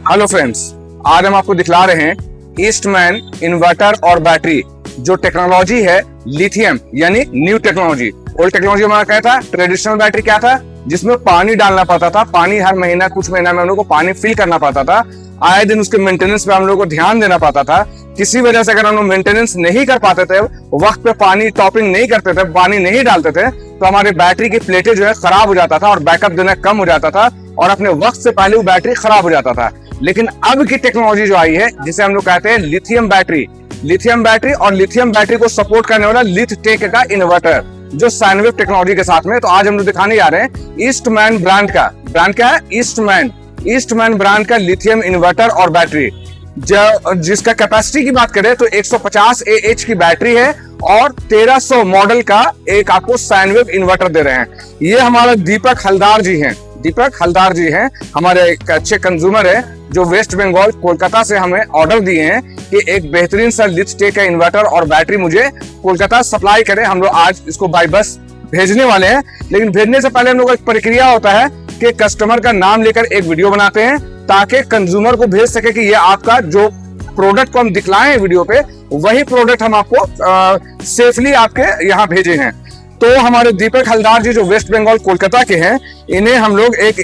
Hello friends, आज हम आपको दिखला रहे हैं ईस्टमैन इन्वर्टर और बैटरी। जो टेक्नोलॉजी है लिथियम यानी न्यू टेक्नोलॉजी। ओल्ड टेक्नोलॉजी हमारा क्या था, ट्रेडिशनल बैटरी क्या था, जिसमें पानी डालना पड़ता था, पानी हर महीना कुछ महीना में हम लोग को पानी फिल करना पड़ता था, आए दिन उसके मेंटेनेंस पे हम लोग को ध्यान देना पड़ता था। किसी वजह से अगर हम लोग मेंटेनेंस नहीं कर पाते थे, वक्त पे पानी टॉपिंग नहीं करते थे, पानी नहीं डालते थे, तो हमारे बैटरी की प्लेटें जो है खराब हो जाता था और बैकअप देना कम हो जाता था और अपने वक्त से पहले वो बैटरी खराब हो जाता था। लेकिन अब की टेक्नोलॉजी जो आई है, जिसे हम लोग कहते हैं लिथियम बैटरी, लिथियम बैटरी और लिथियम बैटरी को सपोर्ट करने वाला लिथटेक का इन्वर्टर, जो साइनवेव टेक्नोलॉजी के साथ में। तो आज हम लोग दिखाने जा रहे हैं ईस्टमैन ब्रांड का, ब्रांड क्या है, ईस्टमैन ब्रांड का लिथियम इन्वर्टर और बैटरी, जिसका कैपेसिटी की बात करें तो 150 AH की बैटरी है और 1300 मॉडल का एक आपको साइनवेव इन्वर्टर दे रहे हैं। ये हमारा दीपक हलदार जी हैं, हमारे एक अच्छे कंज्यूमर है जो वेस्ट बंगाल कोलकाता से हमें ऑर्डर दिए हैं कि एक बेहतरीन सा लिथटेक का इन्वर्टर और बैटरी मुझे कोलकाता सप्लाई करें। हम लोग आज इसको बाय बस भेजने वाले हैं, लेकिन भेजने से पहले हम लोग एक प्रक्रिया होता है कि कस्टमर का नाम लेकर एक वीडियो बनाते हैं ताकि कंज्यूमर को भेज सके कि ये आपका जो प्रोडक्ट को हम दिखलाएं वीडियो पे, वही प्रोडक्ट हम आपको सेफली आपके यहाँ भेजे हैं। तो हमारे दीपक हलदार जी जो वेस्ट बंगाल कोलकाता के हैं, इन्हें हम लोग एक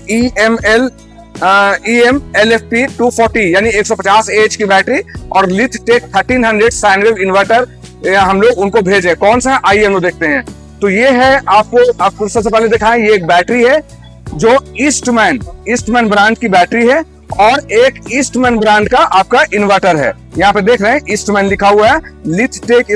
EMLFP 240 यानी 150 AH की बैटरी और लिथटेक 1300 साइनवेव इन्वर्टर हम लोग उनको भेजे। कौन सा है आइए हम लोग देखते हैं। तो ये है, आपको सबसे पहले दिखाएं, ये एक बैटरी है जो ईस्टमैन ब्रांड की बैटरी है और एक ईस्टमैन ब्रांड का आपका इन्वर्टर है। यहाँ पे देख रहे हैं ईस्टमैन लिखा हुआ है, लिथटेक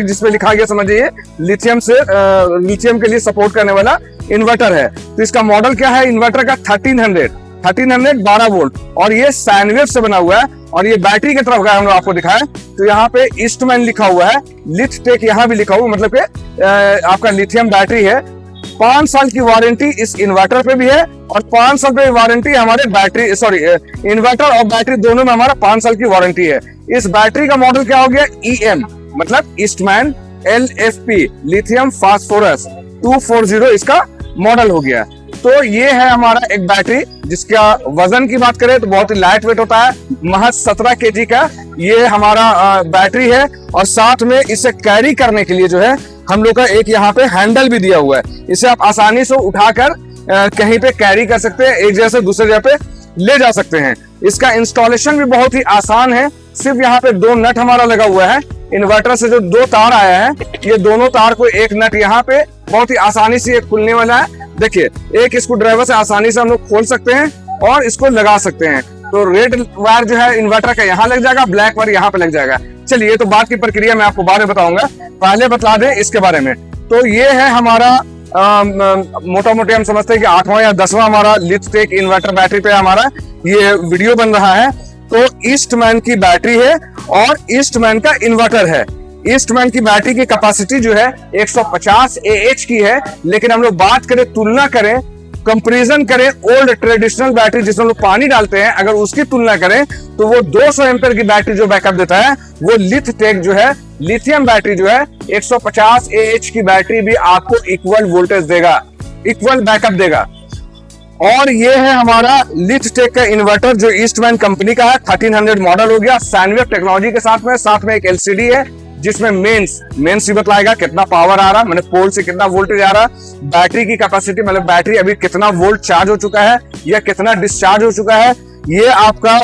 जिसपे लिखा गया समझिए लिथियम के लिए सपोर्ट करने वाला इन्वर्टर है। तो इसका मॉडल क्या है इन्वर्टर का, 1300 12 वोल्ट और ये साइनवेव से बना हुआ है। और ये बैटरी की तरफ हम लोग आपको दिखाएं तो यहाँ पे ईस्टमैन लिखा हुआ है, लिथटेक यहाँ भी लिखा हुआ, मतलब कि आपका लिथियम बैटरी है। 5 साल की वारंटी इस इन्वर्टर पे भी है और 5 साल पे वारंटी हमारे इन्वर्टर और बैटरी दोनों में हमारा 5 साल की वारंटी है। इस बैटरी का मॉडल क्या हो गया, EM मतलब ईस्टमैन LFP लिथियम फास्फोरस 240 इसका मॉडल हो गया। तो ये है हमारा एक बैटरी, जिसका वजन की बात करें तो बहुत ही लाइट वेट होता है, महज 17 kg का ये हमारा बैटरी है। और साथ में इसे कैरी करने के लिए जो है हम लोग का एक यहाँ पे हैंडल भी दिया हुआ है, इसे आप आसानी से उठाकर कहीं पे कैरी कर सकते हैं, एक जगह से दूसरे जगह पे ले जा सकते हैं। इसका इंस्टॉलेशन भी बहुत ही आसान है, सिर्फ यहाँ पे 2 नट हमारा लगा हुआ है। इन्वर्टर से जो 2 तार आया है, ये दोनों तार को एक नट यहाँ पे बहुत ही आसानी से खुलने वाला है। देखिए, एक स्क्रू ड्राइवर से आसानी से हम लोग खोल सकते हैं और इसको लगा सकते हैं। तो रेड वायर जो है इन्वर्टर का यहाँ लग जाएगा, ब्लैक वायर यहाँ पे लग जाएगा। चलिए, ये तो बात की प्रक्रिया मैं आपको बाद में बताऊंगा, पहले बता दें इसके बारे में। तो ये है हमारा मोटा मोटी हम समझते हैं कि 8वां या 10वां हमारा लिथटेक इन्वर्टर बैटरी पे हमारा ये वीडियो बन रहा है। तो ईस्टमैन की बैटरी है और ईस्टमैन का इन्वर्टर है। ईस्टमैन की बैटरी की कैपेसिटी जो है 150 AH की है, लेकिन हम लोग बात करें, तुलना करें, कंपैरिजन करें ओल्ड ट्रेडिशनल बैटरी जिसमें हम लोग पानी डालते हैं, अगर उसकी तुलना करें तो वो 200 एम्पीयर की बैटरी जो बैकअप देता है, वो लिथटेक जो है लिथियम बैटरी जो है 150 AH की बैटरी भी आपको इक्वल वोल्टेज देगा, इक्वल बैकअप देगा। और ये है हमारा लिथटेक का इन्वर्टर जो ईस्टमैन कंपनी का है, 1300 मॉडल हो गया, साइनवेव टेक्नोलॉजी के साथ में एक LCD है जिसमें मेंस ही बतलाएगा कितना पावर आ रहा, मतलब पोल से कितना वोल्टेज आ रहा, बैटरी की कैपेसिटी मतलब बैटरी अभी कितना वोल्ट चार्ज हो चुका है या कितना डिस्चार्ज हो चुका है, ये आपका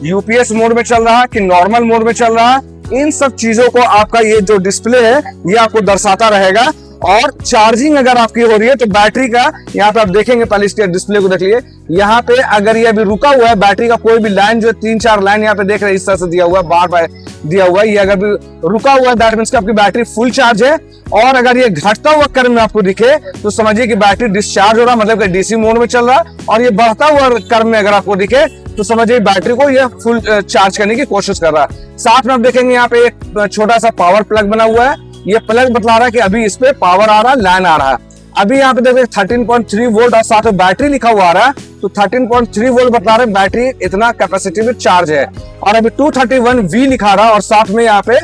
UPS मोड में चल रहा है कि नॉर्मल मोड में चल रहा है, इन सब चीजों को आपका ये जो डिस्प्ले है ये आपको दर्शाता रहेगा। और चार्जिंग अगर आपकी हो रही है तो बैटरी का यहाँ पे आप देखेंगे, पहले इसके डिस्प्ले को देख लिए, यहाँ पे अगर ये अभी रुका हुआ है बैटरी का कोई भी लाइन जो 3-4 लाइन यहाँ पे देख रहे हैं इस तरह से दिया हुआ है, बार दिया हुआ है, ये अगर भी रुका हुआ है दैट मींस कि आपकी बैटरी फुल चार्ज है। और अगर ये घटता हुआ क्रम में आपको दिखे तो समझिए कि बैटरी डिस्चार्ज हो रहा, मतलब कि DC मोड में चल रहा। और ये बढ़ता हुआ क्रम में अगर आपको दिखे तो समझिए बैटरी को ये फुल चार्ज करने की कोशिश कर रहा है। साथ में आप देखेंगे यहाँ पे एक छोटा सा पावर प्लग बना हुआ है, ये प्लग बतला रहा है कि अभी इस पे पावर आ रहा है, लाइन आ रहा है। अभी यहाँ पे देखिए 13.3 वोल्ट और साथ में बैटरी लिखा हुआ आ रहा है, तो 13.3 वोल्ट बता रहे बैटरी इतना कैपेसिटी में चार्ज है। और अभी 231V लिखा रहा है और साथ में यहाँ पे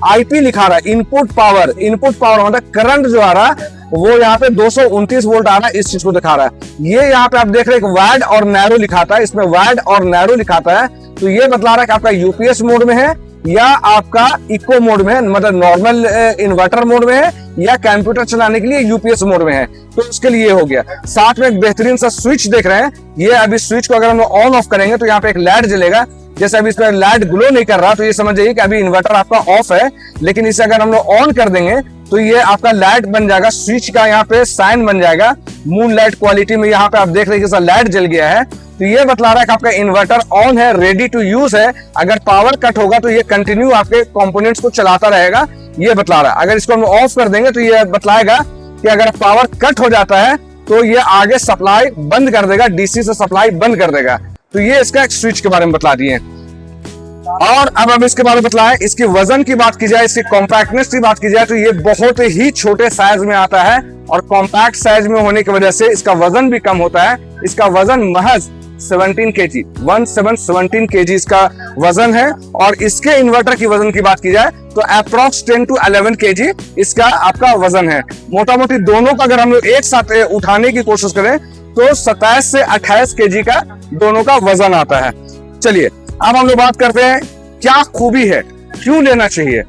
IP लिखा रहा है, इनपुट पावर मतलब करंट जो आ रहा है वो यहाँ पे 229 वोल्ट आ रहा है, इस चीज को दिखा रहा है। ये यहाँ पे आप देख रहे हैं वाइड और नैरो लिखाता है, इसमें वाइड और नैरो लिखाता है, तो ये बतला रहा है कि आपका यूपीएस मोड में है या आपका इको मोड में है, मतलब नॉर्मल इन्वर्टर मोड में है या कंप्यूटर चलाने के लिए यूपीएस मोड में है, तो उसके लिए हो गया। साथ में एक बेहतरीन सा स्विच देख रहे हैं, ये अभी स्विच को अगर हम ऑन ऑफ करेंगे तो यहाँ पे एक लाइट जलेगा। जैसे अभी इस पर लाइट ग्लो नहीं कर रहा तो ये समझ जाइए कि अभी इन्वर्टर आपका ऑफ है, लेकिन इसे अगर हम लोग ऑन कर देंगे तो ये आपका लाइट बन जाएगा, स्विच का यहाँ पे साइन बन जाएगा मून लाइट क्वालिटी में। यहाँ पे आप देख रहे हैं कि लाइट जल गया है, तो ये बतला रहा है कि आपका इन्वर्टर ऑन है, रेडी टू यूज है। अगर पावर कट होगा तो ये कंटिन्यू आपके कंपोनेंट्स को चलाता रहेगा, ये बतला रहा है। अगर इसको हम ऑफ कर देंगे तो ये बतलाएगा कि अगर पावर कट हो जाता है तो ये आगे सप्लाई बंद कर देगा, डीसी से सप्लाई बंद कर देगा। तो ये इसका एक स्विच के बारे में बतला दिए। और अब हम इसके बारे में बतलाएं, इसकी वजन की बात की जाए, इसकी कॉम्पैक्टनेस की बात की जाए तो ये बहुत ही छोटे साइज में आता है और कॉम्पैक्ट साइज में होने की वजह से इसका वजन भी कम होता है। इसका वजन महज 17 kg 17 kg इसका वजन है। और इसके इन्वर्टर की वजन की बात की जाए तो अप्रोक्स 10 to 11 kg इसका आपका वजन है। मोटा मोटी दोनों का अगर हम लोग एक साथ उठाने की कोशिश करें तो 27 से 28 kg का दोनों का वजन आता है। चलिए अब हम लोग बात करते हैं क्या खूबी है, क्यों लेना चाहिए।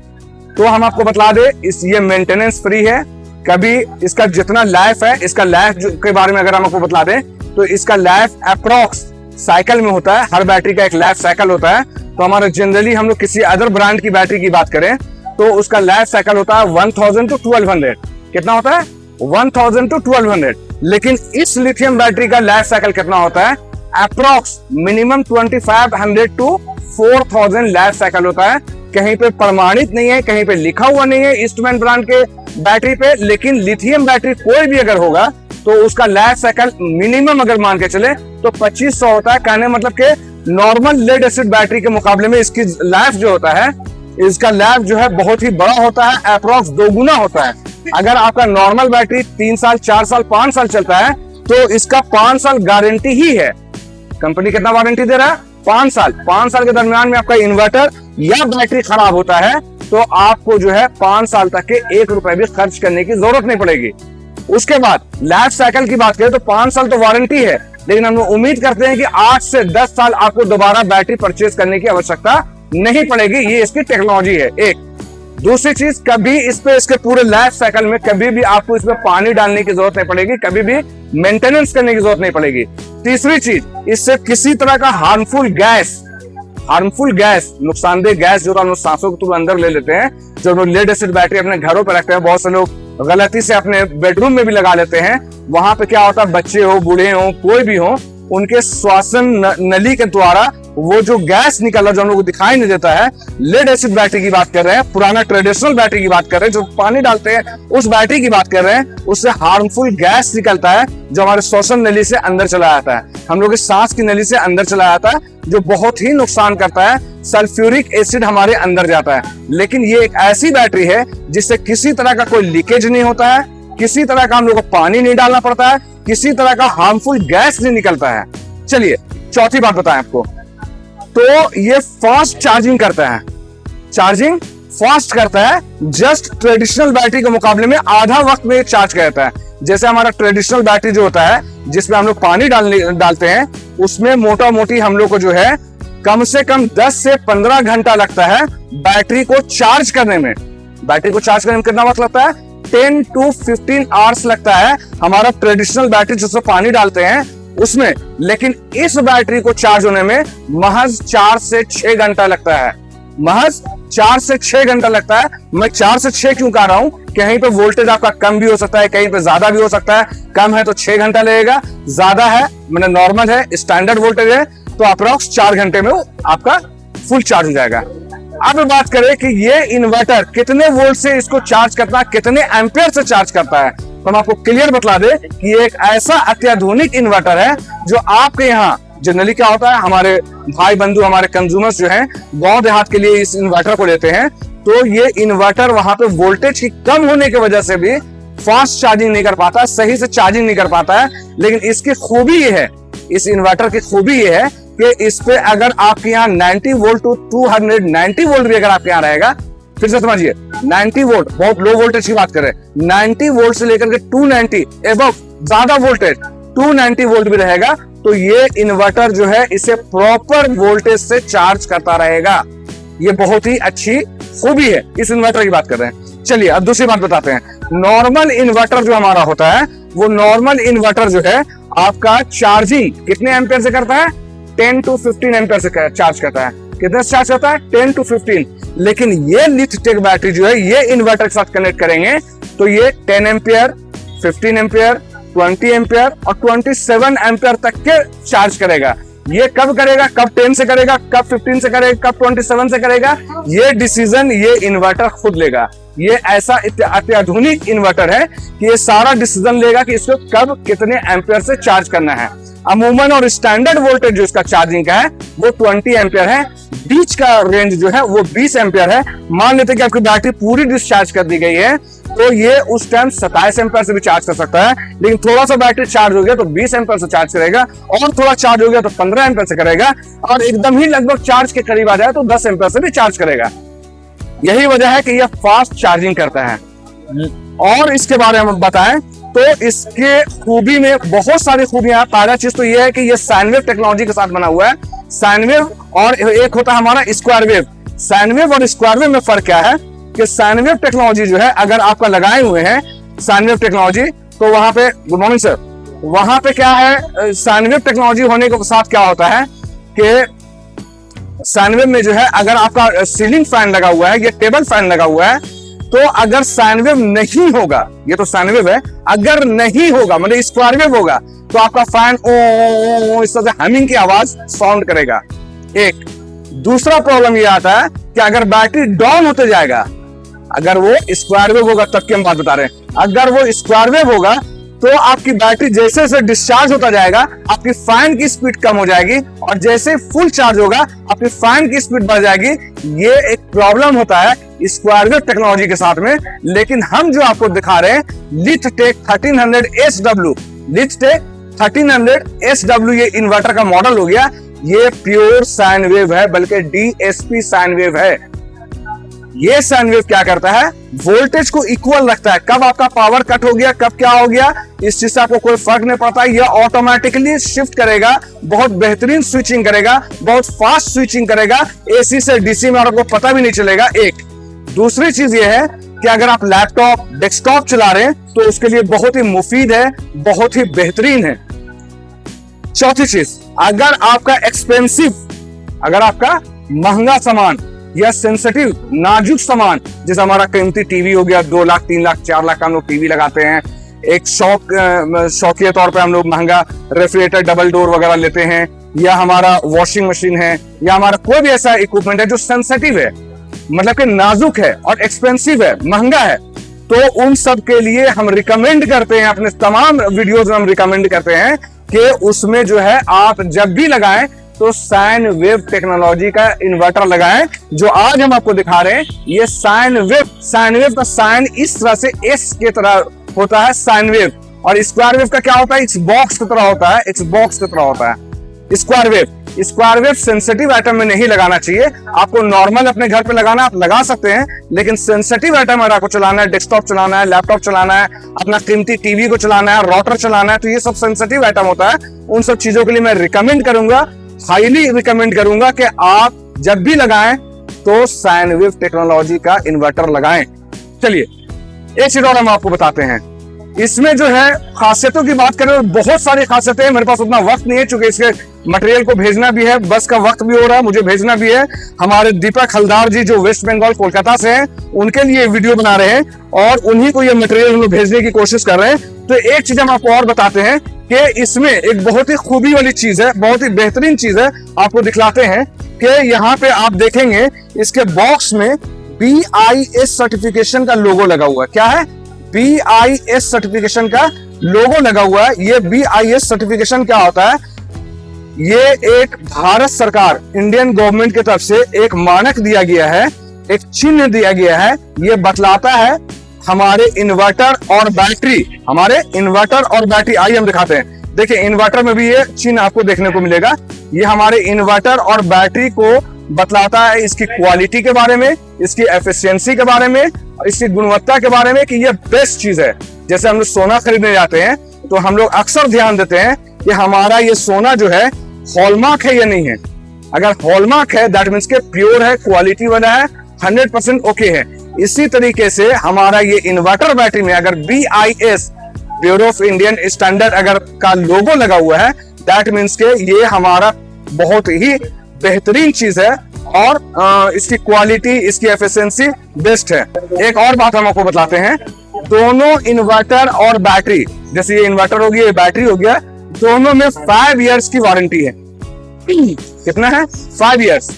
तो हम आपको बतला दे, ये मेंटेनेंस फ्री है। कभी इसका जितना लाइफ है, इसका लाइफ के बारे में अगर हम आपको बतला दें तो इसका लाइफ अप्रोक्स साइकिल में होता है, हर बैटरी का एक लाइफ साइकिल होता है। तो हमारा जनरली हम लोग किसी अदर ब्रांड की बैटरी की बात करें तो उसका लाइफ साइकिल होता है 1000 to 1200। कितना होता है? 1000 to 1200। लेकिन इस लिथियम बैटरी का लाइफ साइकिल कितना होता है? Approx minimum 2500 to 4000 life cycle होता है। कहीं पे प्रमाणित नहीं है, कहीं पे लिखा हुआ नहीं है ईस्टमैन ब्रांड के बैटरी पे, लेकिन लिथियम बैटरी कोई भी अगर होगा तो उसका लाइफ साइकिल मिनिमम अगर मान के चले तो 2500 होता है। कहने मतलब कि नॉर्मल लेड एसिड बैटरी के मुकाबले में इसकी लाइफ जो होता है, इसका लाइफ जो है बहुत ही बड़ा होता है, अप्रोक्स 2 गुना होता है। अगर आपका नॉर्मल बैटरी 3 साल 4 साल 5 साल चलता है तो इसका 5 साल गारंटी ही है। कंपनी कितना वारंटी दे रहा है? 5 साल। 5 साल के दरमियान में आपका इन्वर्टर या बैटरी खराब होता है तो आपको जो है 5 साल तक के 1 रुपए भी खर्च करने की जरूरत नहीं पड़ेगी। उसके बाद लाइफ साइकिल की बात करें तो 5 साल तो वारंटी है, लेकिन हम उम्मीद करते हैं कि 8 से 10 साल आपको दोबारा बैटरी परचेज करने की आवश्यकता नहीं पड़ेगी। ये इसकी टेक्नोलॉजी है। एक दूसरी चीज, कभी इस पे इसके पूरे लाइफ साइकिल में कभी भी आपको इसमें पानी डालने की जरूरत नहीं पड़ेगी, कभी भी मेंटेनेंस करने की जरूरत नहीं पड़ेगी। तीसरी चीज, इससे किसी तरह का हार्मफुल गैस नुकसानदेह गैस जो हम लोग सांसों के थ्रू अंदर ले लेते हैं, जो लोग लेड एसिड बैटरी अपने घरों पर रखते हैं, बहुत से लोग गलती से अपने बेडरूम में भी लगा लेते हैं। वहां पे क्या होता है, बच्चे हो बूढ़े हो कोई भी हो, उनके श्वासन नली के द्वारा वो जो गैस निकला जो हम लोग को दिखाई नहीं देता है, लेड एसिड बैटरी की बात कर रहे हैं, पुराना ट्रेडिशनल बैटरी की बात कर रहे हैं, जो पानी डालते हैं उस बैटरी की बात कर रहे हैं, उससे हार्मफुल गैस निकलता है जो हमारे श्वसन नली से अंदर चला जाता है, हम लोग की सांस की नली से अंदर चला जाता है, जो बहुत ही नुकसान करता है। सल्फ्यूरिक एसिड हमारे अंदर जाता है। लेकिन ये एक ऐसी बैटरी है जिससे किसी तरह का कोई लीकेज नहीं होता है, किसी तरह का हम लोग को पानी नहीं डालना पड़ता है, किसी तरह का हार्मफुल गैस नहीं निकलता है। चलिए चौथी बात बताएं आपको, तो ये फास्ट चार्जिंग करता है, चार्जिंग फास्ट करता है, जस्ट ट्रेडिशनल बैटरी के मुकाबले में आधा वक्त में चार्ज करता है। जैसे हमारा ट्रेडिशनल बैटरी जो होता है जिसमें हम लोग पानी डालते हैं, उसमें मोटा मोटी हम लोग को जो है कम से कम 10 से 15 घंटा लगता है बैटरी को चार्ज करने में। बैटरी को चार्ज करने में कितना वक्त लगता है? 10 to 15 आवर्स लगता है हमारा ट्रेडिशनल बैटरी जिसमें पानी डालते हैं उसमें। लेकिन इस बैटरी को चार्ज होने में महज 4 से 6 घंटा लगता है, महज 4 से 6 घंटा लगता है। मैं 4 से 6 क्यों कह रहा हूं? कहीं पे वोल्टेज आपका कम भी हो सकता है, कहीं पे ज्यादा भी हो सकता है। कम है तो 6 घंटा लगेगा, ज्यादा है मैंने नॉर्मल है स्टैंडर्ड वोल्टेज है तो अप्रोक्स 4 घंटे में आपका फुल चार्ज हो जाएगा। अब बात करें कि ये इन्वर्टर कितने वोल्ट से इसको चार्ज करता है, कितने एम्पियर से चार्ज करता है, तो हम आपको क्लियर बतला दे कि ये एक ऐसा अत्याधुनिक इन्वर्टर है जो आपके यहाँ जनरली क्या होता है, हमारे भाई बंधु हमारे कंज्यूमर्स जो हैं गांव देहात के लिए इस इन्वर्टर को लेते हैं, तो ये इन्वर्टर वहां पे वोल्टेज की कम होने की वजह से भी फास्ट चार्जिंग नहीं कर पाता, सही से चार्जिंग नहीं कर पाता है। लेकिन इसकी खूबी ये है, इस इन्वर्टर की खूबी ये है कि इस पे अगर आपके यहाँ 90 वोल्ट टू 290 वोल्ट भी अगर आपके यहाँ रहेगा, फिर से समझिए 90 वोल्ट, बहुत लो वोल्टेज की बात करें, 90 वोल्ट से लेकर के 290 एबव ज्यादा वोल्टेज 290 वोल्ट भी रहेगा, तो ये इन्वर्टर जो है इसे प्रॉपर वोल्टेज से चार्ज करता रहेगा। ये बहुत ही अच्छी खूबी है, इस इन्वर्टर की बात कर रहे हैं। चलिए अब दूसरी बात बताते हैं। नॉर्मल इन्वर्टर जो हमारा होता है, वो नॉर्मल इन्वर्टर जो है आपका चार्जिंग कितने एम्पेयर से करता है? 10 to 15 एम्पेयर से चार्ज करता है। कितने से चार्ज करता है? 10 to 15। लेकिन ये लिथटेक बैटरी जो है ये इन्वर्टर के साथ कनेक्ट करेंगे तो ये 10 एम्पेयर, 15 एम्पेयर, 20 एम्पेयर और 27 एम्पेयर तक के चार्ज करेगा। ये कब करेगा, कब 10 से करेगा, कब 15 से करेगा, कब 27 से करेगा, ये डिसीजन ये इन्वर्टर खुद लेगा। ये ऐसा अत्याधुनिक इन्वर्टर है कि ये सारा डिसीजन लेगा कि इसको कब कितने एम्पेयर से चार्ज करना है। अमूमन और स्टैंडर्ड वोल्टेज जो इसका चार्जिंग का है वो 20 एम्पेयर है, बीच का रेंज जो है वो 20 एम्पेयर है। मान लेते हैं कि आपकी बैटरी पूरी डिस्चार्ज कर दी गई है तो ये उस टाइम 27 एम्पेयर से भी चार्ज कर सकता है, लेकिन थोड़ा सा बैटरी चार्ज हो गया तो 20 एम्पेयर से चार्ज करेगा, और थोड़ा चार्ज हो गया तो 15 एम्पेयर से करेगा, और एकदम ही लगभग चार्ज के करीब आ जाए तो 10 एम्पेयर से भी चार्ज करेगा। यही वजह है कि यह फास्ट चार्जिंग करता है। और इसके बारे में बताएं तो इसके खूबी में बहुत सारी खूबियां। पहला चीज तो यह है कि यह साइन वेव टेक्नोलॉजी के साथ बना हुआ है। साइन वेव और एक होता है हमारा स्क्वायर वेव। साइन वेव और स्क्वायर वेव में फर्क क्या है कि साइन वेव टेक्नोलॉजी जो है अगर आपका लगाए हुए हैं साइन वेव टेक्नोलॉजी, तो वहां पे, गुड मॉर्निंग सर, वहां पे क्या है, साइन वेव टेक्नोलॉजी होने के साथ क्या होता है कि साइन वेव में जो है अगर आपका सीलिंग फैन लगा हुआ है या टेबल फैन लगा हुआ है, तो अगर साइन वेव नहीं होगा, ये तो साइन वेव है, अगर नहीं होगा मतलब स्क्वायर वेव होगा तो आपका फैन ओ इस तरह से हमिंग की आवाज साउंड करेगा। एक दूसरा प्रॉब्लम ये आता है कि अगर बैटरी डाउन होते जाएगा, अगर वो स्क्वायर वेव होगा, तब की हम बात बता रहे हैं, अगर वो स्क्वायर वेव होगा तो आपकी बैटरी जैसे जैसे डिस्चार्ज होता जाएगा आपकी फैन की स्पीड कम हो जाएगी, और जैसे फुल चार्ज होगा आपकी फैन की स्पीड बढ़ जाएगी। ये एक प्रॉब्लम होता है स्क्वायर वेव टेक्नोलॉजी के साथ में। लेकिन हम जो आपको दिखा रहे हैं लिथटेक 1300 SW, लिथटेक 1300 SW ये इन्वर्टर का मॉडल हो गया। ये प्योर साइन वेव है, बल्कि DSP साइन वेव है। ये साइन वेव क्या करता है, वोल्टेज को इक्वल रखता है। कब आपका पावर कट हो गया, कब क्या हो गया, इस चीज से आपको कोई फर्क नहीं पड़ता। ये ऑटोमेटिकली शिफ्ट करेगा, बहुत बेहतरीन स्विचिंग करेगा, बहुत फास्ट स्विचिंग करेगा, AC से DC में, और आपको पता भी नहीं चलेगा। एक दूसरी चीज ये है कि अगर आप लैपटॉप, डेस्कटॉप चला रहे हैं तो उसके लिए बहुत ही मुफीद है, बहुत ही बेहतरीन है। चौथी चीज, अगर आपका एक्सपेंसिव, अगर आपका महंगा सामान या सेंसिटिव नाजुक सामान, जैसे हमारा कीमती टीवी हो गया, 2 लाख 3 लाख 4 लाख का हम लोग टीवी लगाते हैं, एक शौकिया तौर पे हम लोग महंगा रेफ्रिजरेटर डबल डोर वगैरह लेते हैं, या हमारा वॉशिंग मशीन है, या हमारा कोई भी ऐसा इक्विपमेंट है जो सेंसिटिव है, मतलब कि नाजुक है और एक्सपेंसिव है, महंगा है, तो उन सब के लिए हम रिकमेंड करते हैं, अपने तमाम वीडियोस में हम रिकमेंड करते हैं कि उसमें जो है आप जब भी लगाएं तो साइन वेव टेक्नोलॉजी का इन्वर्टर लगाएं। जो आज हम आपको दिखा रहे हैं ये साइन वेव का साइन इस तरह से S की तरह होता है साइन वेव, और स्क्वायर वेव का क्या होता है, बॉक्स की तरह होता है, बॉक्स की तरह होता है square wave. Square wave sensitive item में नहीं लगाना चाहिए, आपको नॉर्मल अपने घर पे लगाना आप लगा सकते हैं, लेकिन सेंसिटिव आइटम अगर आपको चलाना है, डेस्कटॉप चलाना है, लैपटॉप चलाना है, अपना कीमती टीवी को चलाना है, राउटर चलाना है, तो ये सब सेंसिटिव आइटम होता है। उन सब चीजों के लिए मैं रिकमेंड करूंगा, हाईली रिकमेंड करूंगा कि आप जब भी लगाएं तो साइन वेव टेक्नोलॉजी का इन्वर्टर लगाएं। चलिए एक चीज और हम आपको बताते हैं, इसमें जो है खासियतों की बात करें तो बहुत सारी खासियतें हैं। मेरे पास उतना वक्त नहीं है क्योंकि इसके मटेरियल को भेजना भी है, बस का वक्त भी हो रहा है, मुझे भेजना भी है। हमारे दीपक हलदार जी जो वेस्ट बंगाल कोलकाता से हैं, उनके लिए वीडियो बना रहे हैं और उन्हीं को ये मटेरियल हम लोग भेजने की कोशिश कर रहे हैं। तो एक चीज हम आपको और बताते हैं कि इसमें एक बहुत ही खूबी वाली चीज है, बहुत ही बेहतरीन चीज है, आपको दिखलाते हैं कि यहाँ पे आप देखेंगे इसके बॉक्स में BIS सर्टिफिकेशन का लोगो लगा हुआ है। क्या है? BIS सर्टिफिकेशन का लोगो लगा हुआ है। ये BIS सर्टिफिकेशन क्या होता है? ये एक भारत सरकार, इंडियन गवर्नमेंट की तरफ से एक मानक दिया गया है, एक चिन्ह दिया गया है। ये बतलाता है हमारे इन्वर्टर और बैटरी, आइए हम दिखाते हैं। देखिए इन्वर्टर में भी ये चिन्ह आपको देखने को मिलेगा। ये हमारे इन्वर्टर और बैटरी को बतलाता है इसकी क्वालिटी के बारे में, इसकी एफिशिएंसी के बारे में, इसकी गुणवत्ता के बारे में कि ये बेस्ट चीज है। जैसे हम लोग सोना खरीदने जाते हैं तो हम लोग अक्सर ध्यान देते हैं कि हमारा ये सोना जो है हॉलमार्क है या नहीं है। अगर हॉलमार्क है दैट मीन्स के प्योर है, क्वालिटी वाला है, 100% ओके है। इसी तरीके से हमारा ये इन्वर्टर बैटरी में अगर BIS bureau of Indian standard अगर का लोगो लगा हुआ है दैट मीन्स के ये हमारा बहुत ही बेहतरीन चीज है और इसकी क्वालिटी, इसकी एफिशिएंसी बेस्ट है। एक और बात हम आपको बताते हैं, दोनों इन्वर्टर और बैटरी, जैसे ये इन्वर्टर हो गया, ये बैटरी हो गया, दोनों में 5 इयर्स की वारंटी है। कितना है? 5 इयर्स।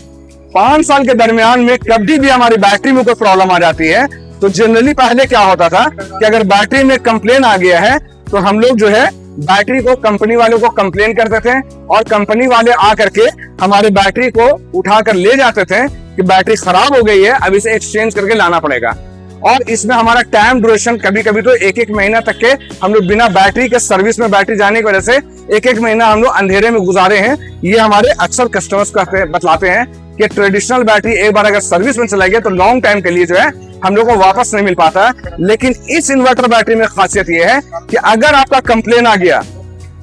5 साल के दरमियान में कभी भी हमारी बैटरी में कोई प्रॉब्लम आ जाती है तो जनरली पहले क्या होता था कि अगर बैटरी में कंप्लेन आ गया है तो हम लोग जो है बैटरी को कंपनी वालों को कंप्लेन करते थे और कंपनी वाले आकर के हमारे बैटरी को उठाकर ले जाते थे कि बैटरी खराब हो गई है, अब इसे एक्सचेंज करके लाना पड़ेगा। और इसमें हमारा टाइम ड्यूरेशन कभी कभी तो 1-1 महीना तक के हम लोग बिना बैटरी के सर्विस में बैटरी जाने की वजह से 1-1 महीना हम लोग अंधेरे में गुजारे हैं। ये हमारे अक्सर कस्टमर्स को बतलाते हैं कि ट्रेडिशनल बैटरी एक बार अगर सर्विस में चला गया तो लॉन्ग टाइम के लिए जो है हम लोग को वापस नहीं मिल पाता है। लेकिन इस इन्वर्टर बैटरी में खासियत यह है कि अगर आपका कंप्लेन आ गया,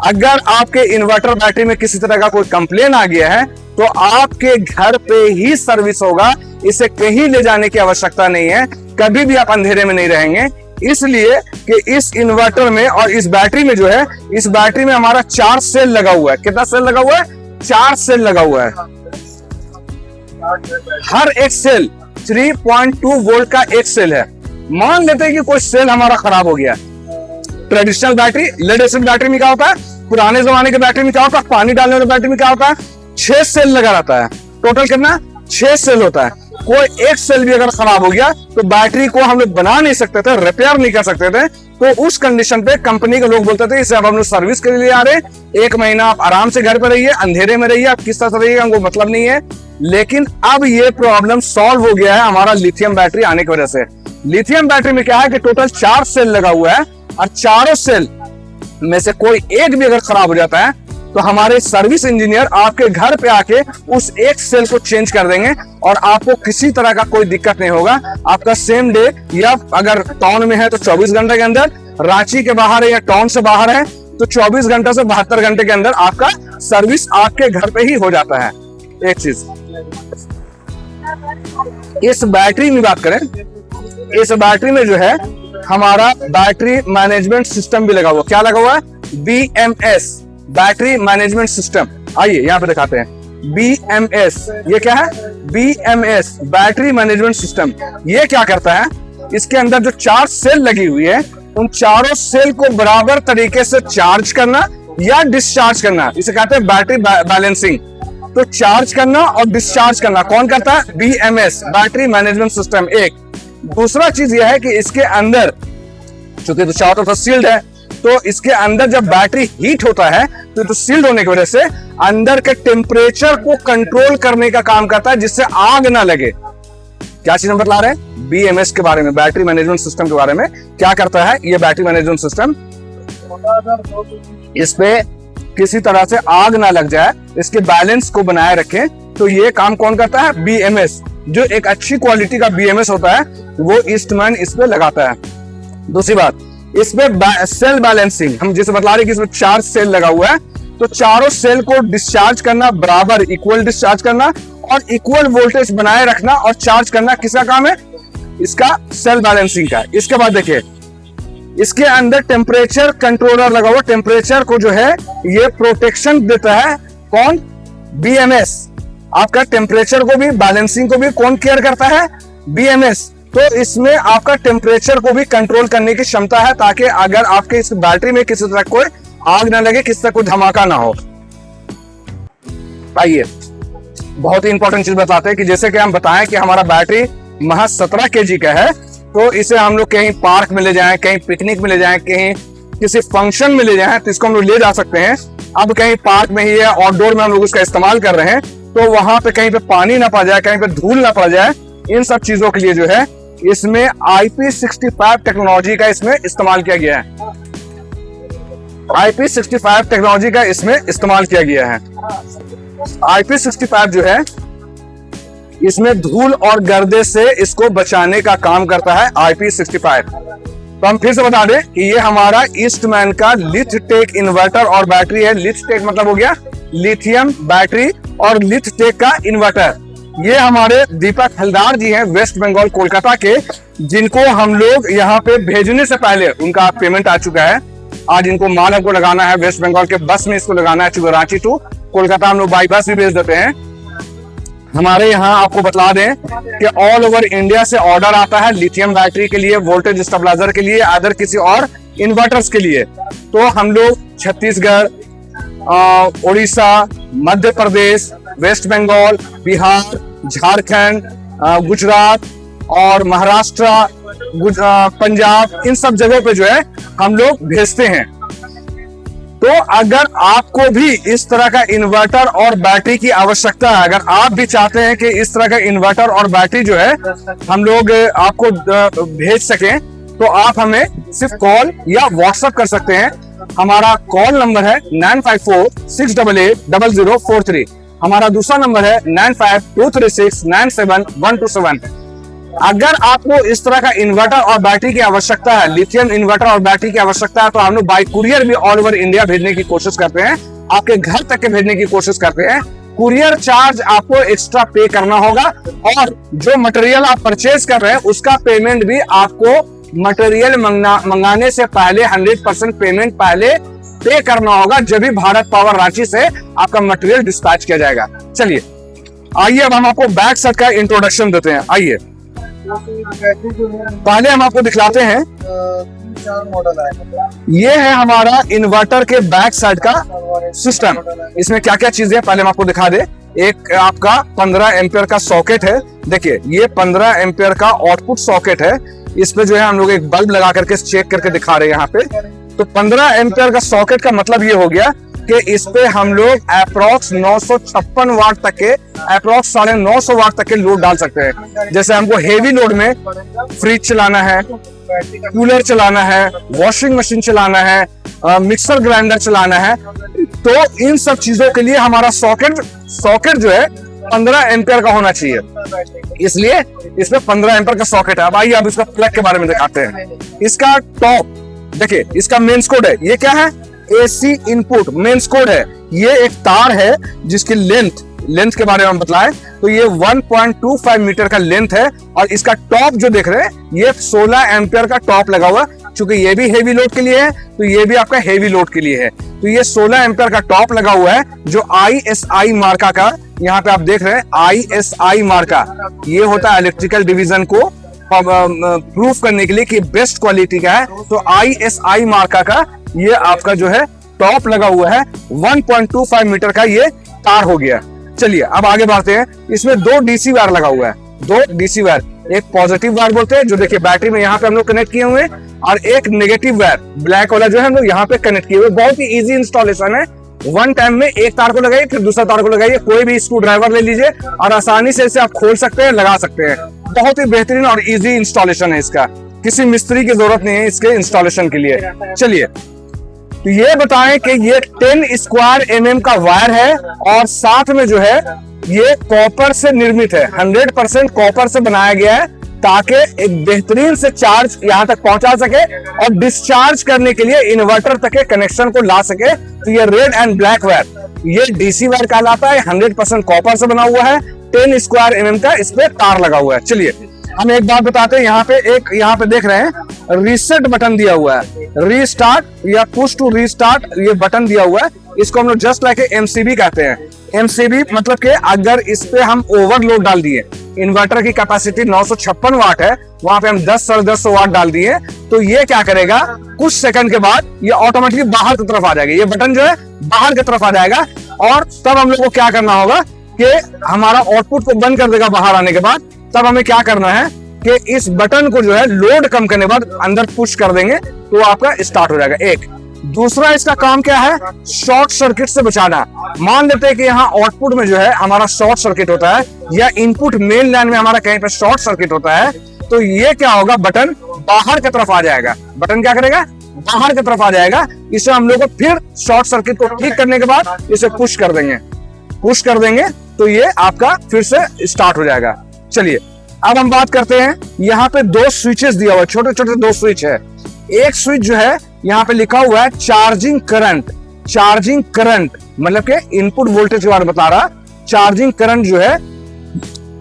अगर आपके इन्वर्टर बैटरी में किसी तरह का कोई कंप्लेन आ गया है तो आपके घर पे ही सर्विस होगा, इसे कहीं ले जाने की आवश्यकता नहीं है, कभी भी आप अंधेरे में नहीं रहेंगे। इसलिए कि इस इन्वर्टर में और इस बैटरी में जो है, इस बैटरी में हमारा 4 सेल लगा हुआ है। कितना सेल लगा हुआ है? 4 सेल लगा हुआ है। हर एक सेल 3.2 वोल्ट का एक सेल है। मान लेते हैं कि कोई सेल हमारा खराब हो गया। Traditional battery, lead acid battery में क्या होता है, पुराने जमाने के बैटरी में क्या होता है, पानी डालने वाले बैटरी में क्या होता है, 6 सेल लगा रहता है। टोटल कितना? 6 सेल होता है। कोई एक सेल भी अगर खराब हो गया तो बैटरी को हम लोग बना नहीं सकते थे, रिपेयर नहीं कर सकते थे। तो उस कंडीशन पे कंपनी के लोग बोलते थे इसे अब हम लोग सर्विस के लिए आ रहे हैं, 1 महीना आप आराम से घर पे रहिए, अंधेरे में रहिए, आप किस तरह से रहिए हमको मतलब नहीं है। लेकिन अब ये प्रॉब्लम सॉल्व हो गया है हमारा लिथियम बैटरी आने की वजह से। लिथियम बैटरी में क्या है कि टोटल 4 सेल लगा हुआ है और चारों सेल में से कोई एक भी अगर खराब हो जाता है तो हमारे सर्विस इंजीनियर आपके घर पे आके उस एक सेल को चेंज कर देंगे और आपको किसी तरह का कोई दिक्कत नहीं होगा। आपका सेम डे, या अगर टाउन में है तो 24 घंटे के अंदर, रांची के बाहर है या टाउन से बाहर है तो 24 घंटे से 72 घंटे के अंदर आपका सर्विस आपके घर पे ही हो जाता है। एक चीज इस बैटरी में बात करें, इस बैटरी में जो है हमारा बैटरी मैनेजमेंट सिस्टम भी लगा हुआ। क्या लगा हुआ है? BMS, battery management system. आइए यहां पे दिखाते हैं। BMS, ये क्या है? BMS, battery management system. ये क्या करता है? इसके अंदर जो 4 सेल लगी हुई है उन चारों सेल को बराबर तरीके से चार्ज करना या डिस्चार्ज करना, इसे कहते हैं बैटरी बैलेंसिंग। तो चार्ज करना और डिस्चार्ज करना कौन करता है? BMS, battery management system. एक दूसरा चीज यह है कि इसके अंदर चूंकि तो चारों तरफ सील्ड है तो इसके अंदर जब बैटरी हीट होता है तो सील्ड होने की वजह से अंदर के टेम्परेचर को कंट्रोल करने का काम करता है जिससे आग ना लगे। क्या चीज हम बतला रहे हैं? BMS के बारे में, बैटरी मैनेजमेंट सिस्टम के बारे में। क्या करता है ये बैटरी मैनेजमेंट सिस्टम? इस पे किसी तरह से आग ना लग जाए, इसके बैलेंस को बनाए रखें, तो ये काम कौन करता है? BMS। जो एक अच्छी क्वालिटी का BMS होता है वो ईस्टमैन इस पे लगाता है। दूसरी बात, इसमें सेल बैलेंसिंग, हम जैसे बता रहे हैं कि इसमें 4 सेल लगा हुआ है तो चारों सेल को डिस्चार्ज करना, बराबर इक्वल डिस्चार्ज करना और इक्वल वोल्टेज बनाए रखना और चार्ज करना किसका काम है? इसका सेल बैलेंसिंग का। इसके बाद देखिए इसके अंदर टेम्परेचर कंट्रोलर लगा हुआ। टेम्परेचर को जो है ये प्रोटेक्शन देता है। कौन? BMS। आपका टेम्परेचर को भी, बैलेंसिंग को भी कौन केयर करता है? BMS। तो इसमें आपका टेम्परेचर को भी कंट्रोल करने की क्षमता है ताकि अगर आपके इस बैटरी में किसी तरह कोई आग ना लगे, किसी तरह कोई धमाका ना हो। आइए बहुत ही इंपॉर्टेंट चीज बताते हैं कि जैसे कि हम बताएं कि हमारा बैटरी महज 17 kg का है तो इसे हम लोग कहीं पार्क में ले जाएं, कहीं पिकनिक में ले जाएं, कहीं किसी फंक्शन में ले जाएं तो इसको हम लोग ले जा सकते हैं। अब कहीं पार्क में ही या आउटडोर में हम लोग इसका इस्तेमाल कर रहे हैं तो वहां पे कहीं पे पानी ना पड़ जाए, कहीं पे धूल ना पड़ जाए, इन सब चीजों के लिए जो है इसमें IP65 टेक्नोलॉजी का इसमें इस्तेमाल किया गया है। IP65 टेक्नोलॉजी का इसमें इस्तेमाल किया गया है। IP65 जो है इसमें धूल और गर्दे से इसको बचाने का काम करता है IP65। तो हम फिर से बता दें कि ये हमारा ईस्टमैन का लिथटेक इन्वर्टर और बैटरी है। लिथटेक मतलब हो गया लिथियम बैटरी और लिथटेक का इन्वर्टर। ये हमारे दीपक हलदार जी हैं वेस्ट बंगाल कोलकाता के, जिनको हम लोग यहाँ पे भेजने से पहले उनका पेमेंट आ चुका है। आज इनको माल हमको लगाना है, वेस्ट बंगाल के बस में इसको लगाना है, चूंकि रांची टू कोलकाता हम लोग बाई बस भी भेज देते हैं। हमारे यहाँ आपको बता दें कि ऑल ओवर इंडिया से ऑर्डर आता है लिथियम बैटरी के लिए, वोल्टेज स्टेबलाइजर के लिए, अदर किसी और इन्वर्टर्स के लिए। तो हम लोग छत्तीसगढ़, उड़ीसा, मध्य प्रदेश, वेस्ट बंगाल, बिहार, झारखंड, गुजरात और महाराष्ट्र, पंजाब, इन सब जगहों पे जो है हम लोग भेजते हैं। तो अगर आपको भी इस तरह का इन्वर्टर और बैटरी की आवश्यकता है, अगर आप भी चाहते हैं कि इस तरह का इन्वर्टर और बैटरी जो है हम लोग आपको भेज सकें, तो आप हमें सिर्फ कॉल या व्हाट्सएप कर सकते हैं। हमारा कॉल नंबर है 9546880043। हमारा दूसरा नंबर है 9523697127। अगर आपको इस तरह का इन्वर्टर और बैटरी की आवश्यकता है, लिथियम इन्वर्टर और बैटरी की आवश्यकता है, तो हम लोग बाय कुरियर भी ऑल ओवर इंडिया भेजने की कोशिश करते हैं, आपके घर तक के भेजने की कोशिश करते हैं। कुरियर चार्ज आपको एक्स्ट्रा पे करना होगा और जो मटेरियल आप परचेज कर रहे हैं उसका पेमेंट भी आपको मटेरियल मंगाने से पहले 100% पेमेंट पहले पे करना होगा, जब भी भारत पावर रांची से आपका मटेरियल डिस्पैच किया जाएगा। चलिए आइए अब हम आपको बैक साइड का इंट्रोडक्शन देते हैं। आइए पहले हम आपको दिखलाते हैं, 4 मॉडल है। ये है हमारा इन्वर्टर के बैक साइड का सिस्टम। इसमें क्या क्या चीजें पहले हम आपको दिखा दे। एक आपका 15 एम्पियर का सॉकेट है। देखिए ये 15 एम्पियर का आउटपुट सॉकेट है। इस पे जो है हम लोग एक बल्ब लगा करके चेक करके दिखा रहे हैं यहाँ पे। तो 15 एम्पियर का सॉकेट का मतलब ये हो गया कि इस पे हम लोग अप्रोक्स 956 वाट तक के, अप्रोक्स 950 वाट तक के लोड डाल सकते हैं। जैसे हमको हेवी लोड में फ्रिज चलाना है, कूलर चलाना है, वॉशिंग मशीन चलाना है, मिक्सर ग्राइंडर चलाना है, तो इन सब चीजों के लिए हमारा सॉकेट जो है 15 एम्पियर का होना चाहिए। इसलिए इसमें 15 एम्पियर का सॉकेट है। अब आइए अब इसका प्लग के बारे में दिखाते हैं। इसका टॉप देखिए, इसका मेंस कोड है। ये क्या है? AC इनपुट मेंस कोड है। ये एक तार है जिसकी लेंथ के बारे में हम बतलाएं तो ये 1.25 मीटर का लेंथ है और इसका टॉप जो देख रहे हैं ये 16 एम्पियर का टॉप लगा हुआ। चूंकि ये भी हेवी लोड के लिए है तो ये भी आपका हेवी लोड के लिए है। तो ये 16 एम्पियर का टॉप लगा हुआ है जो ISI मार्का का, यहाँ पे आप देख रहे हैं ISI मार्का, ये होता है इलेक्ट्रिकल डिवीजन को प्रूफ करने के लिए कि बेस्ट क्वालिटी का है। तो ISI मार्का का ये आपका जो है टॉप लगा हुआ है। 1.25 मीटर का ये तार हो गया। चलिए अब आगे बढ़ते हैं। इसमें 2 DC वायर लगा हुआ है, 2 DC वायर, एक पॉजिटिव वायर बोलते हैं जो देखिए बैटरी में यहाँ पे हम लोग कनेक्ट किए हुए हैं, और एक नेगेटिव वायर ब्लैक वाला जो है हम लोग यहाँ पे कनेक्ट किए हुए। बहुत ही इजी इंस्टॉलेशन है। वन टाइम में एक तार को लगाइए, फिर दूसरा तार को लगाइए, कोई भी स्क्रू ड्राइवर ले लीजिए और आसानी से इसे आप खोल सकते हैं, लगा सकते हैं। बहुत ही बेहतरीन और इजी इंस्टॉलेशन है इसका, किसी मिस्त्री की जरूरत नहीं है इसके इंस्टॉलेशन के लिए। चलिए तो ये बताएं कि ये 10 स्क्वायर mm का वायर है और साथ में जो है ये कॉपर से निर्मित है, 100% कॉपर से बनाया गया है ताकि एक बेहतरीन से चार्ज यहाँ तक पहुंचा सके और डिस्चार्ज करने के लिए इन्वर्टर तक के कनेक्शन को ला सके। तो ये रेड एंड ब्लैक वायर ये DC वायर कहलाता है, 100% कॉपर से बना हुआ है, 10 स्क्वायर mm का इस पे तार लगा हुआ है। चलिए हम एक बात बताते हैं, यहाँ पे देख रहे हैं रीसेट बटन दिया हुआ है, रीस्टार्ट या पुश टू रीस्टार्ट ये बटन दिया हुआ है। इसको हम लोग जस्ट लाइक MCB कहते हैं। MCB मतलब कि अगर इस पे हम ओवरलोड डाल दिए, इन्वर्टर की कैपेसिटी 956 वाट है, वहां पे हम 10-10.5 वाट डाल दिए, तो ये क्या करेगा, कुछ सेकंड के बाद ये ऑटोमेटिकली बाहर की तरफ आ जाएगा। ये बटन जो है बाहर की तरफ आ जाएगा और तब हम लोग को क्या करना होगा कि हमारा आउटपुट को बंद कर देगा बाहर आने के बाद। तब हमें क्या करना है कि इस बटन को जो है लोड कम करने के बाद अंदर पुश कर देंगे तो आपका स्टार्ट हो जाएगा। एक दूसरा इसका काम क्या है, शॉर्ट सर्किट से बचाना। मान लेते हैं कि यहाँ आउटपुट में जो है हमारा शॉर्ट सर्किट होता है या इनपुट मेन लाइन में हमारा कहीं पे शॉर्ट सर्किट होता है, तो ये क्या होगा, बटन बाहर की तरफ आ जाएगा। बटन क्या करेगा, बाहर की तरफ आ जाएगा। इसे हम लोग को फिर शॉर्ट सर्किट को ठीक करने के बाद इसे पुश कर देंगे तो ये आपका फिर से स्टार्ट हो जाएगा। चलिए अब हम बात करते हैं, यहाँ पे दो स्विचेस दिया हुआ है, छोटे छोटे दो स्विच है। एक स्विच जो है यहाँ पे लिखा हुआ है चार्जिंग करंट। चार्जिंग करंट मतलब के इनपुट वोल्टेज के बारे में बता रहा। चार्जिंग करंट जो है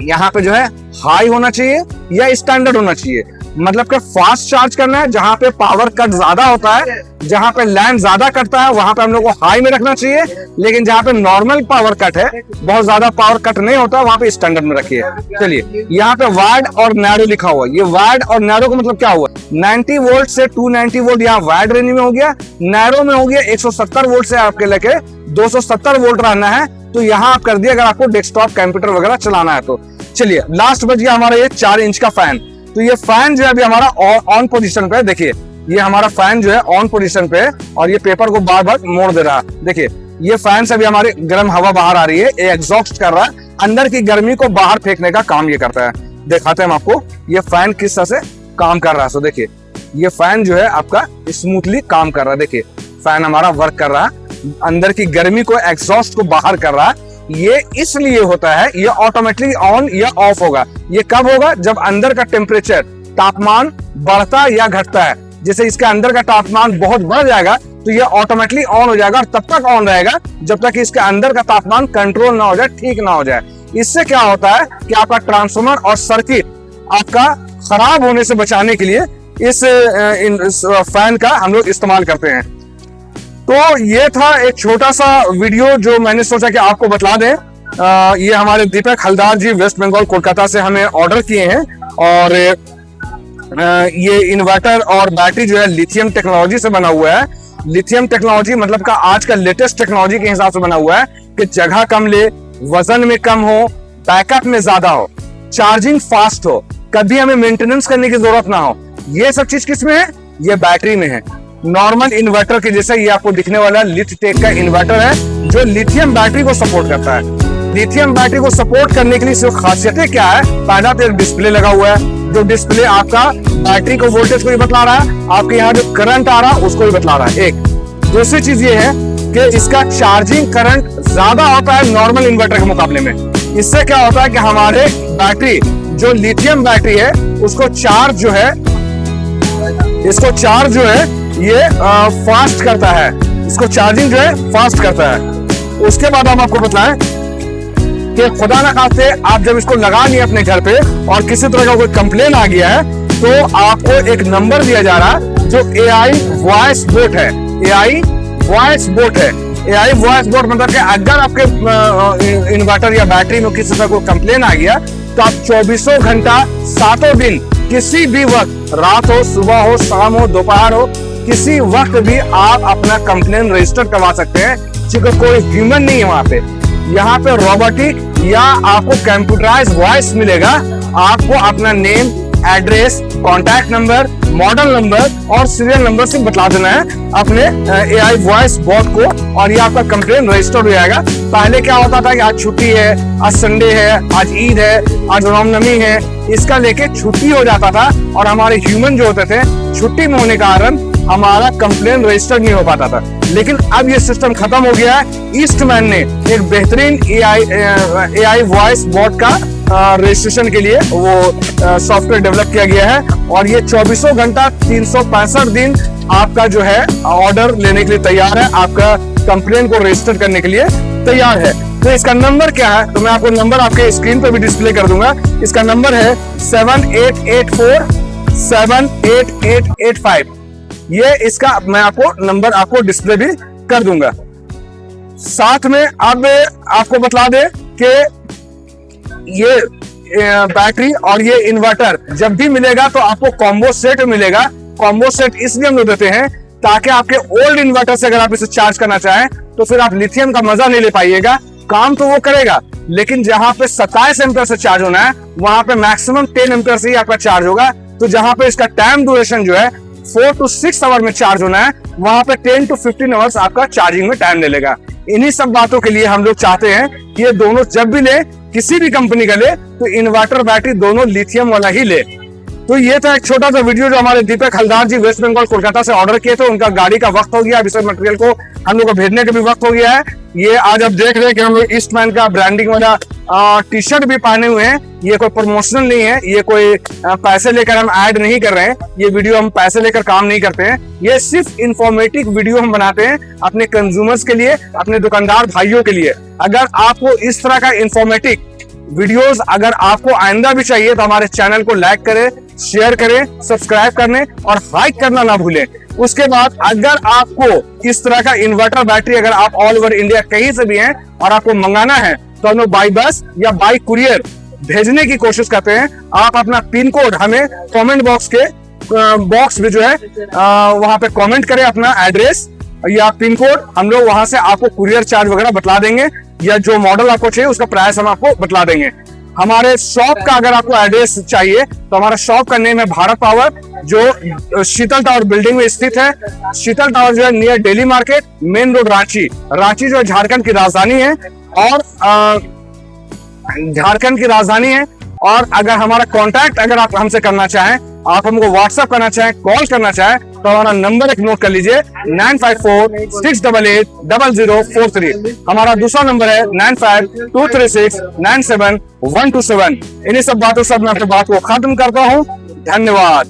यहाँ पे जो है हाई होना चाहिए या स्टैंडर्ड होना चाहिए, मतलब कि फास्ट चार्ज करना है। जहां पे पावर कट ज्यादा होता है, जहां पे लाइन ज्यादा कटता है, वहां पे हम लोग को हाई में रखना चाहिए। लेकिन जहां पे नॉर्मल पावर कट है, बहुत ज्यादा पावर कट नहीं होता, वहां पे स्टैंडर्ड में रखिए। चलिए यहाँ पे वाइड और नैरो लिखा हुआ है। ये वाइड और नैरो का मतलब क्या हुआ? 90 वोल्ट से 290 वोल्ट यहाँ वाइड रेंज में हो गया, नैरो में हो गया 170 वोल्ट से आपके लेके 270 वोल्ट रहना है। तो यहाँ आप कर दिया अगर आपको डेस्कटॉप कंप्यूटर वगैरह चलाना है तो। चलिए लास्ट बच गया हमारा ये 4 इंच का फैन। तो ये फैन जो है अभी हमारा ऑन पोजीशन पे है। देखिए ये हमारा फैन जो है ऑन पोजीशन पे है और ये पेपर को बार बार मोड़ दे रहा है। देखिए ये फैन से अभी हमारी गर्म हवा बाहर आ रही है, ये एग्जॉस्ट कर रहा है, अंदर की गर्मी को बाहर फेंकने का काम ये करता है। दिखाते हैं हम आपको ये फैन किस तरह से काम कर रहा है। सो देखिए ये फैन जो है आपका स्मूथली काम कर रहा है। देखिए फैन हमारा वर्क कर रहा है, अंदर की गर्मी को एग्जॉस्ट को बाहर कर रहा है। ये इसलिए होता है, ये ऑटोमेटिकली ऑन या ऑफ होगा। ये कब होगा? जब अंदर का टेम्परेचर तापमान बढ़ता या घटता है। जैसे इसके अंदर का तापमान बहुत बढ़ जाएगा तो ये ऑटोमेटिकली ऑन हो जाएगा और तब तक ऑन रहेगा जब तक कि इसके अंदर का तापमान कंट्रोल ना हो जाए, ठीक ना हो जाए। इससे क्या होता है कि आपका ट्रांसफार्मर और सर्किट आपका खराब होने से बचाने के लिए इस फैन का हम लोग इस्तेमाल करते हैं। तो ये था एक छोटा सा वीडियो जो मैंने सोचा कि आपको बतला दें। ये हमारे दीपक हलदार जी वेस्ट बंगाल कोलकाता से हमें ऑर्डर किए हैं और ये इन्वर्टर और बैटरी जो है लिथियम टेक्नोलॉजी से बना हुआ है। लिथियम टेक्नोलॉजी मतलब का आज का लेटेस्ट टेक्नोलॉजी के हिसाब से बना हुआ है कि जगह कम ले, वजन में कम हो, बैकअप में ज्यादा हो, चार्जिंग फास्ट हो, कभी हमें मेंटेनेंस करने की जरूरत ना हो। ये सब चीज किसमें है? ये बैटरी में है। नॉर्मल इन्वर्टर के जैसा ये आपको दिखने वाला लिथटेक का इन्वर्टर है जो लिथियम बैटरी को सपोर्ट करता है। लिथियम बैटरी को सपोर्ट करने के लिए सिर्फ खासियतें क्या है? पहला तो एक डिस्प्ले लगा हुआ है, जो डिस्प्ले आपका बैटरी को वोल्टेज को भी बतला रहा है, आपके यहाँ जो करंट आ रहा है उसको भी बतला रहा है। एक दूसरी चीज ये है कि इसका चार्जिंग करंट ज्यादा होता है नॉर्मल इन्वर्टर के मुकाबले में। इससे क्या होता है कि हमारे बैटरी जो लिथियम बैटरी है उसको चार्ज जो है ये फास्ट करता है, इसको चार्जिंग जो है फास्ट करता है। उसके बाद हम आपको बताएं कि खुदा ना खास्ते आप जब इसको लगा लिए अपने घर पे और किसी तरह का कोई कंप्लेन आ गया है तो आपको एक नंबर दिया जा रहा है जो AI वॉइस बोट है। AI वॉइस बोट है। AI वॉइस बोट मतलब कि अगर आपके इन्वर्टर या बैटरी में किसी तरह कोई कंप्लेन आ गया तो आप 24 घंटा 7 दिन किसी भी वक्त, रात हो, सुबह हो, शाम हो, दोपहर हो, किसी वक्त भी आप अपना कंप्लेन रजिस्टर करवा सकते हैं, क्योंकि कोई ह्यूमन नहीं है वहां पे। यहाँ पे रोबोटिक या आपको कंप्यूटराइज वॉइस मिलेगा। आपको अपना name, address, contact number, model number और सीरियल नंबर से बतला देना है अपने AI वॉइस बॉट को और ये आपका कंप्लेन रजिस्टर हो जाएगा। पहले क्या होता था कि आज छुट्टी है, आज संडे है, आज ईद है, आज रामनवमी है, इसका लेके छुट्टी हो जाता था और हमारे ह्यूमन जो होते थे छुट्टी में होने के कारण हमारा कंप्लेन रजिस्टर नहीं हो पाता था। लेकिन अब ये सिस्टम खत्म हो गया है। ईस्टमैन ने एक बेहतरीन AI वॉइस बॉट का रजिस्ट्रेशन के लिए वो सॉफ्टवेयर डेवलप किया गया है और ये 24 घंटा 365 दिन आपका जो है ऑर्डर लेने के लिए तैयार है, आपका कंप्लेन को रजिस्टर करने के लिए तैयार है। तो इसका नंबर क्या है? तो मैं आपको नंबर आपके स्क्रीन पर भी डिस्प्ले कर दूंगा। इसका नंबर है 7884 78885। ये इसका मैं आपको नंबर आपको डिस्प्ले भी कर दूंगा। साथ में अब आपको बतला दे कि ये बैटरी और ये इन्वर्टर जब भी मिलेगा तो आपको कॉम्बो सेट मिलेगा। कॉम्बो सेट इसलिए हम लोग देते हैं ताकि आपके ओल्ड इन्वर्टर से अगर आप इसे चार्ज करना चाहें तो फिर आप लिथियम का मजा नहीं ले पाइएगा। काम तो वो करेगा लेकिन जहां पे 27 एम्पीयर से चार्ज होना है वहां पे मैक्सिमम 10 एम्पीयर से ही आपका चार्ज होगा। तो जहां पे इसका टाइम ड्यूरेशन जो है 4 to 6 आवर में चार्ज होना है, वहां पे 10 to 15 आवर्स आपका चार्जिंग में टाइम ले लेगा। इन्हीं सब बातों के लिए हम लोग चाहते हैं कि ये दोनों जब भी ले, किसी भी कंपनी का ले, तो इन्वर्टर बैटरी दोनों लिथियम वाला ही ले। तो ये था एक छोटा सा वीडियो जो हमारे दीपक हलदार जी वेस्ट बंगाल कोलकाता से ऑर्डर किए थे। उनका गाड़ी का वक्त हो गया, अभी सब मटेरियल को हम लोग को भेजने का भी वक्त हो गया है। ये आज आप देख रहे हैं कि हम लोग ईस्टमैन का ब्रांडिंग वाला टी शर्ट भी पहने हुए हैं। ये कोई प्रमोशनल नहीं है, ये कोई पैसे लेकर हम ऐड नहीं कर रहे हैं, ये वीडियो हम पैसे लेकर काम नहीं करते हैं। ये सिर्फ इंफॉर्मेटिव वीडियो हम बनाते हैं अपने कंज्यूमर्स के लिए, अपने दुकानदार भाइयों के लिए। अगर आपको इस तरह का इंफॉर्मेटिव वीडियोस अगर आपको आइंदा भी चाहिए तो हमारे चैनल को लाइक करें, शेयर करें, सब्सक्राइब करने और हाइक करना ना भूलें। उसके बाद अगर आपको इस तरह का इन्वर्टर बैटरी अगर आप ऑल ओवर इंडिया कहीं से भी हैं और आपको मंगाना है तो हम लोग बाई बस या बाई कुरियर भेजने की कोशिश करते हैं। आप अपना पिन कोड हमें कमेंट बॉक्स में जो है वहां पे कमेंट करें अपना एड्रेस या पिन कोड, हम लोग वहां से आपको कुरियर चार्ज वगैरह बतला देंगे या जो मॉडल आपको चाहिए उसका प्राइस हम आपको बतला देंगे। हमारे शॉप का अगर आपको एड्रेस चाहिए तो हमारा शॉप का नेम है भारत पावर, जो शीतल टावर बिल्डिंग में स्थित है। शीतल टावर जो है near daily market, main road Ranchi. Ranchi जो है झारखंड की राजधानी है और झारखंड की राजधानी है। और अगर हमारा कांटेक्ट अगर आप हमसे करना चाहें, आप हमको व्हाट्सएप करना चाहें, कॉल करना चाहें तो हमारा नंबर एक नोट कर लीजिए 9546880043। हमारा दूसरा नंबर है 9523697127। इन्हीं सब बातों से मैं अपनी बात को खत्म करता हूँ। धन्यवाद।